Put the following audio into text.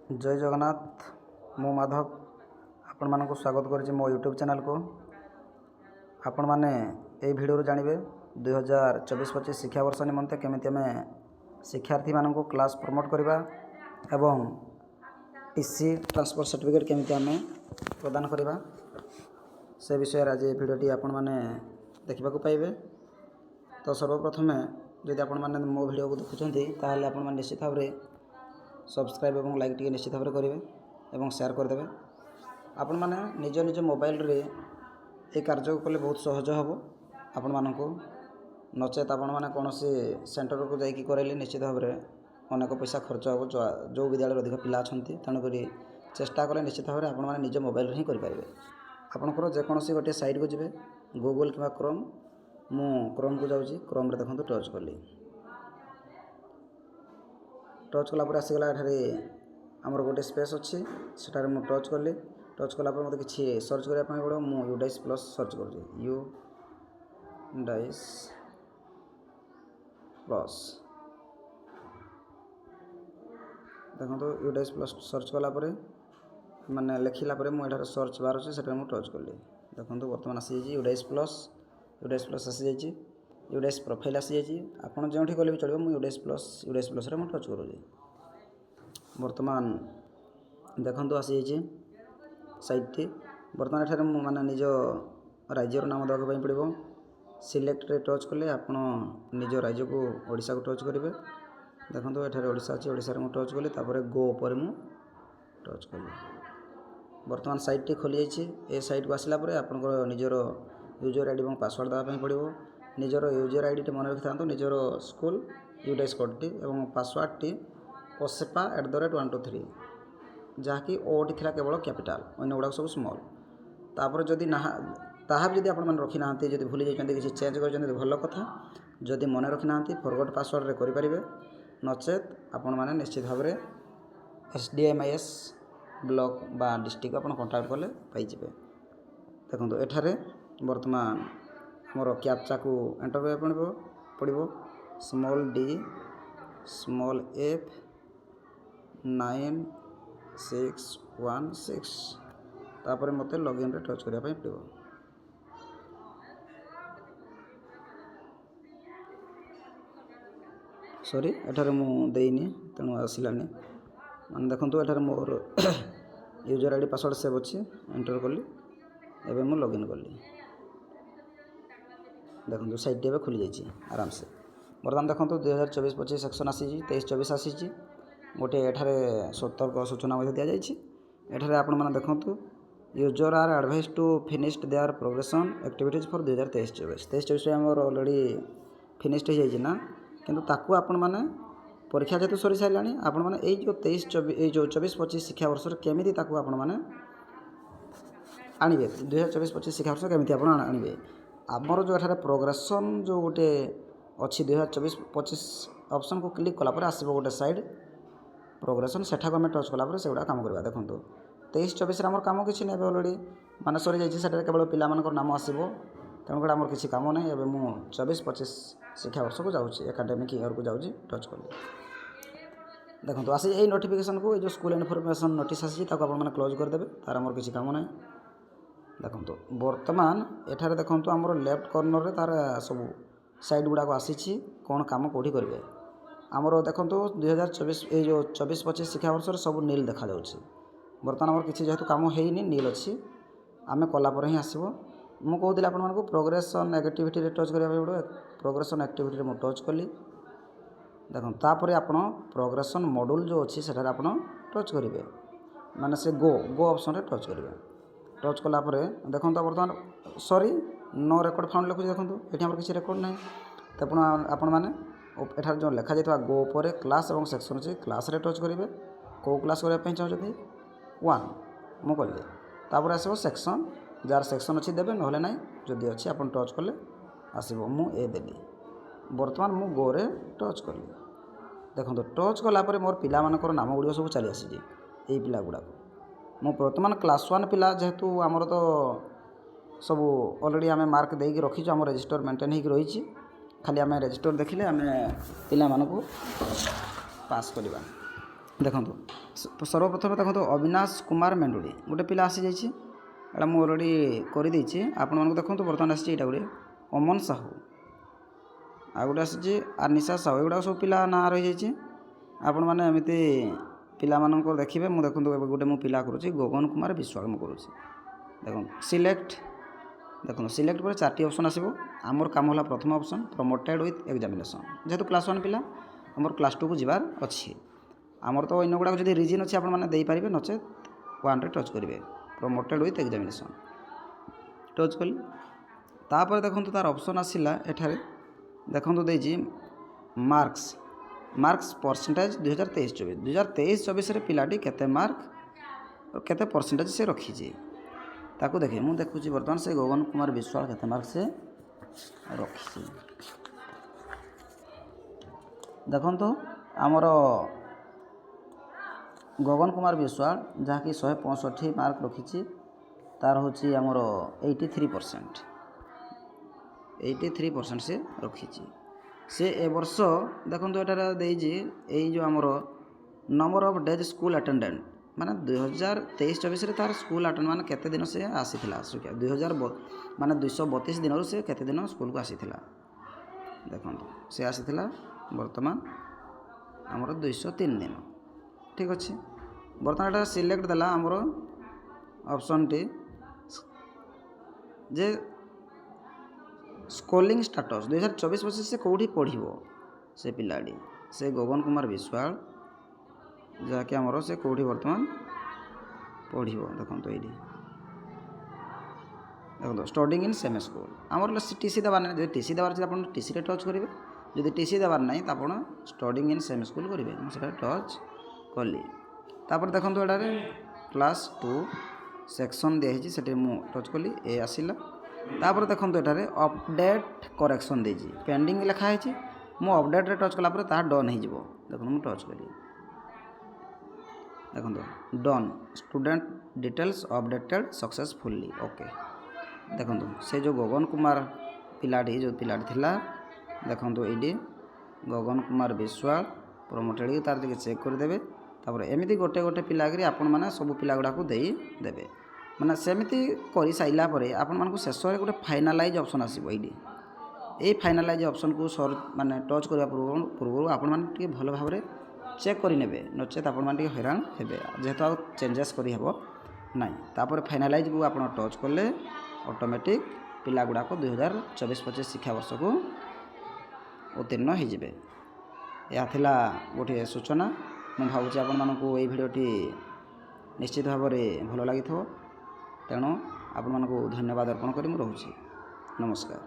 जय जगन्नाथ मु माधव आपण मानक स्वागत करुच्ची मो यूट्यूब चैनल को। आपण मैंने ये भिडियो जानवे 2024-25 शिक्षा वर्ष निमंते केमिति आमे शिक्षार्थी मानक क्लास प्रमोट करवा एवं टीसी ट्रांसफर सर्टिफिकेट केमिति आमे प्रदान करवा से विषय आज भिडियोटी आपण माने देखा पाइबे। तो सर्वप्रथम जदि आपण माने मो भिडियो को देखुछंती ताहले आपण माने निश्चित भाव सब्सक्राइब और लाइक टी निश्चित भाव करेंगे और शेयर करदे। आपण माने निज निज मोबाइल रे ये कार्य कले बहुत सहज हम आपण मानक नचेत आपण माने कौन सेंटर को जाकि करले निश्चित भाव अनेक पैसा खर्च हम जो विद्यालय अधिक पिला अच्छा तेणुक चेष्टा कले निश्चित भाव आपण माने निज मोबाइल ही करेंगे। आपंकर जेकोसी गोटे साइट को जी गूगल कि क्रोम मु क्रोम को जाऊँगी क्रोम रे देखो टच कली टच कलापर आसीगला आमर गोटे स्पेस अच्छी सेटार मु टच कली टच कलापर मत कि सर्च करने पड़ो मु यूडाइस प्लस सर्च कर यूडाइस प्लस देखो यूडाइस प्लस सर्च कलापर माने लिखला मुझे सर्च बार अच्छे से टच कली देखो बर्तमान आसी यूडाइस प्लस आसी जाइए यूडाइस प्रोफाइल आसी जाइए आपड़ जो कले भी चलो यूडाइस प्लस रे टच करुँगी। बर्तमान देखो आसी जाइए साइट टी बर्तमान एठारे माने निज राज्यर नाम देवाई पड़ो सिलेक्ट रे टच कले आपण निज राज्य को ओडिशा को टच करेंगे। देखो एठारे ओडिशा अच्छी ओडिशा रे टच कली तापर गो पर मु टच कली बर्तमान साइट टी खोली जाइए। ए साइट को आसला आपंकर निजर यूजर आईडी और पासवर्ड देवाई पड़ो निजर यूजर आईडी मन रखि था निजर स्कूल यूडाइस कोड टी और पासवर्ड टी osepa@123 जहाँकि ओटी थी केवल कैपिटाल अन्य गुड़ाक सब स्मॉल तापर जदि ना ताहा भी आप रखी ना जब भूली जाइए किसी चेंज कर भल कथा जदि मन रखी ना फॉरगॉट पासवर्ड रे करेंगे नचेत आपण मैंने निश्चित भाव SDMIS ब्लॉक बा डिस्ट्रिक्ट आप कंटाक्ट कले पाइबे। देखो एठारे बर्तमान मोर कैप्चा को एंटर करने पड़ो स्मॉल d स्मॉल f 9616 तापर मत लॉगिन रे टच करने पड़ो। सॉरी एठारे मु देनी तेणु आसलानी मान देखो एठारे मोर यूजर आईडी पासवर्ड सेव अच्छी एंटर कली एवं मु लॉगिन कली देखो साइट टी खुली जाइए आराम से। बर्तमान देखो 2024-25 सेक्शन आसी 23-24 आसी गोटे एठारे सतर्क सूचना दि जाइए। आपण मैंने देखो user are advise to finished their progression activities for 2023-24 आमर ऑलरेडी फिनिश्ड हो जाइए ना किंतु ताकू आपण मैंने परीक्षा जेतु सरी सारा आपण मैंने जो 24-25 शिक्षा वर्ष केमी आपण मैंने आणवे 2024-25 शिक्षा वर्ष केमी आप आणवे आमर जो एठारे प्रोग्रेसन जो गोटे अच्छी 2024-25 ऑप्शन को क्लिक कलापर आसो गोटे साइड प्रोग्रेसन सेठा को टच कलापर से गुड़ा काम करवा। देखो 23-24 आम कम किसी नहीं अलरेडी मान सरी जाइए केवल पिला नाम आसो तेणुक आम किसी कम ना एवं मु 24-25 शिक्षा वर्ष को जाऊँगी एकाडेमिक ईयर को जाऊँगी टच कली देखो आसी यही नोटिफिकेशन को जो स्कूल इनफॉरमेशन नोटिस आसी मैंने क्लोज करदे तार आमर किसी कम ना। देखो बर्तमान एठारे देखो आमर लेफ्ट कॉर्नर रे तार सब साइड गुड़ाक आसी कौन कम कौटी करेंगे आमर देखो 2024 जो 24-25 शिक्षा वर्ष सब नील देखा जाउछि। बर्तमान आमर किसी जेहेतु कम होनी नील अच्छी आम कलापर ही आसो मु कहूली आपण मानक प्रोग्रेसन एक्टिविटी रे टच करिया पड़ो प्रोग्रेसन एक्टिविटी रे मु टच कली देखो तापर आपण प्रोग्रेसन मॉड्यूल जो अच्छी सेठारे आपण टच करेंगे माने से गो ऑप्शन रे टच करेंगे टच कलापर देखो बर्तमान सॉरी नो रेकर्ड फाउंड लिखुଛି देखो ये किसी रेकर्ड ना तो आपण मैंने एठार जो लिखा जाता गो पर क्लास और सेक्शन अच्छे क्लास रे टच करेंगे कौ क्लास करने चाहते 1 मु कली तापर आसो सेक्शन जार सेक्शन अच्छी देवे ना ना जदि अच्छी आप टच कले आसो मु ए देली बर्तमान मु गो रे टच कली देखो टच कलापर मोर पिला मानकर नाम गुड़ सब चली आसी यही पिला गुड़ाक मु बर्तमान क्लास 1 पिला जेहेतु आमर तो सब ऑलरेडी आम मार्क देकी रखीचु आम रजिस्टर मेंटेन हो रही खाली आम रजिस्टर देखिले आम पिला मानकु पास करवा। देखो ସର୍ବପ୍ରଥମେ ଦେଖନ୍ତୁ ଅବିନାଶ କୁମାର ମେଣ୍ଡୁଡ଼ି ଗୋଟେ ପିଲା ଆସିଯାଇଛି, ଏଇଟା ମୁଁ ଅଲରେଡ଼ି କରିଦେଇଛି। ଆପଣମାନଙ୍କୁ ଦେଖନ୍ତୁ ବର୍ତ୍ତମାନ ଆସିଛି ଏଇଟା ଗୋଟେ ଅମନ ସାହୁ, ଆଉ ଗୋଟେ ଆସିଛି ଆନିଶା ସାହୁ, ଏଗୁଡ଼ାକ ସବୁ ପିଲା ନାଁ ରହିଯାଇଛି। ଆପଣମାନେ ଏମିତି ପିଲାମାନଙ୍କର ଦେଖିବେ। ମୁଁ ଦେଖନ୍ତୁ ଏବେ ଗୋଟେ ମୁଁ ପିଲା କରୁଛି ଗଗନ କୁମାର ବିଶ୍ୱାଳ ମୁଁ କରୁଛି। ଦେଖନ୍ତୁ ସିଲେକ୍ଟ, ଦେଖନ୍ତୁ ସିଲେକ୍ଟ ପରେ 4ଟି ଅପସନ୍ ଆସିବ। ଆମର କାମ ହେଲା ପ୍ରଥମ ଅପସନ୍ ପ୍ରମୋଟେଡ଼ ୱିଥ୍ ଏକ୍ଜାମିନେସନ୍। ଯେହେତୁ କ୍ଲାସ୍ 1 ପିଲା ଆମର କ୍ଲାସ୍ 2କୁ ଯିବାର ଅଛି। ଆମର ତ ଅନ୍ୟ ଗୁଡ଼ାକ ଯଦି ରିଜିନ୍ ଅଛି ଆପଣମାନେ ଦେଇପାରିବେ, ନଚେତ୍ 1ରେ ଟଚ୍ କରିବେ ପ୍ରମୋଟେଡ଼ ୱିଥ୍ ଏକ୍ଜାମିନେସନ୍। ଟଚ୍ କଲି, ତାପରେ ଦେଖନ୍ତୁ ତାର ଅପସନ୍ ଆସିଲା ଏଠାରେ ଦେଖନ୍ତୁ ଦେଇଛି ମାର୍କସ୍ ପରସେଣ୍ଟେଜ୍ 2023-24। 2023-24ରେ ପିଲାଟି କେତେ ମାର୍କ କେତେ ପରସେଣ୍ଟେଜ୍ ସେ ରଖିଛି ତାକୁ ଦେଖେ। ମୁଁ ଦେଖୁଛି ବର୍ତ୍ତମାନ ସେ ଗଗନ କୁମାର ବିଶ୍ୱାଳ କେତେ ମାର୍କ ସେ ରଖିଛି। ଦେଖନ୍ତୁ ଆମର ଗଗନ କୁମାର ବିଶ୍ୱାଳ ଯାହାକି 165 ମାର୍କ ରଖିଛି, ତାର ହେଉଛି ଆମର 83% ସେ ରଖିଛି। ସେ ଏ ବର୍ଷ ଦେଖନ୍ତୁ ଏଠାରେ ଦେଇଛି ଏଇ ଯେଉଁ ଆମର number of days school attendant, ମାନେ 2023-24ରେ ତାର ସ୍କୁଲ ଆଟେଣ୍ଡ ମାନେ କେତେ ଦିନ ସେ ଆସିଥିଲା, 232 ଦିନରୁ ସେ କେତେ ଦିନ ସ୍କୁଲକୁ ଆସିଥିଲା। ଦେଖନ୍ତୁ ସେ ଆସିଥିଲା ବର୍ତ୍ତମାନ ଆମର 203 ଦିନ। ଠିକ୍ ଅଛି, ବର୍ତ୍ତମାନ ଏଟା ସିଲେକ୍ଟ ଦେଲା ଆମର ଅପସନ୍ଟି ଯେ ସ୍କୁଲିଂ ଷ୍ଟାଟସ୍ 2024-25 ସେ କେଉଁଠି ପଢ଼ିବ ସେ ପିଲାଟି, ସେ ଗଗନ କୁମାର ବିଶ୍ୱାଳ ଯାହାକି ଆମର ସେ କେଉଁଠି ବର୍ତ୍ତମାନ ପଢ଼ିବ। ଦେଖନ୍ତୁ ଏଇଠି ଦେଖନ୍ତୁ ଷ୍ଟଡ଼ିଂ ଇନ୍ ସେମ୍ ସ୍କୁଲ। ଆମର TC ଦେବାର ନାହିଁ, ଯଦି TC ଦେବାର ଅଛି ଆପଣ TCରେ ଟଚ୍ କରିବେ, ଯଦି TC ଦେବାର ନାହିଁ ତ ଆପଣ ଷ୍ଟଡ଼ିଂ ଇନ୍ ସେମ୍ ସ୍କୁଲ କରିବେ। ମୁଁ ସେଟା ଟଚ୍ କଲି, ତାପରେ ଦେଖନ୍ତୁ ଏଠାରେ କ୍ଲାସ୍ 2 ସେକ୍ସନ୍ ଦିଆହେଇଛି, ସେଠି ମୁଁ ଟଚ୍ କଲି, ଏ ଆସିଲା। ତାପରେ ଦେଖନ୍ତୁ ଏଠାରେ ଅପଡ଼େଟ୍ କରେକ୍ସନ୍ ଦେଇଛି, ପେଣ୍ଡିଂ ଲେଖା ହେଇଛି। ମୁଁ ଅପଡ଼େଟ୍ରେ ଟଚ୍ କଲା ପରେ ତାହା ଡନ୍ ହେଇଯିବ। ଦେଖନ୍ତୁ ମୁଁ ଟଚ୍ କଲି, ଦେଖନ୍ତୁ done, student details updated successfully. Okay, ଦେଖନ୍ତୁ ସେ ଯେଉଁ ଗଗନ କୁମାର ପିଲାଟି ଥିଲା, ଦେଖନ୍ତୁ ଏଇଠି ଗଗନ କୁମାର ବିଶ୍ୱାଳ ପ୍ରମୋଟେଡ଼ ତାର ଟିକେ ଚେକ୍ କରିଦେବେ। ତାପରେ ଏମିତି ଗୋଟେ ଗୋଟେ ପିଲାକିରି ଆପଣମାନେ ସବୁ ପିଲା ଗୁଡ଼ାକୁ ଦେଇଦେବେ। ମାନେ ସେମିତି କରିସାରିଲା ପରେ ଆପଣମାନଙ୍କୁ ଶେଷରେ ଗୋଟେ ଫାଇନାଲାଇଜ୍ ଅପସନ୍ ଆସିବ। ଏଇଠି ଏଇ ଫାଇନାଲାଇଜ୍ ଅପସନ୍କୁ ମାନେ ଟଚ୍ କରିବା ପୂର୍ବରୁ ଆପଣମାନେ ଟିକେ ଭଲ ଭାବରେ ଚେକ୍ କରିନେବେ, ନଚେତ୍ ଆପଣମାନେ ଟିକେ ହଇରାଣ ହେବେ, ଯେହେତୁ ଆଉ ଚେଞ୍ଜେସ୍ କରିହେବ ନାହିଁ। ତାପରେ ଫାଇନାଲାଇଜ୍କୁ ଆପଣ ଟଚ୍ କଲେ ଅଟୋମେଟିକ୍ ପିଲା ଗୁଡ଼ାକ 2024-25 ଶିକ୍ଷାବର୍ଷକୁ ଉତ୍ତୀର୍ଣ୍ଣ ହୋଇଯିବେ। ଏହା ଥିଲା ଗୋଟିଏ ସୂଚନା। ମୁଁ ଭାବୁଛି ଆପଣମାନଙ୍କୁ ଏଇ ଭିଡ଼ିଓଟି ନିଶ୍ଚିତ ଭାବରେ ଭଲ ଲାଗିଥିବ, ତେଣୁ ଆପଣମାନଙ୍କୁ ଧନ୍ୟବାଦ ଅର୍ପଣ କରି ମୁଁ ରହୁଛି। ନମସ୍କାର।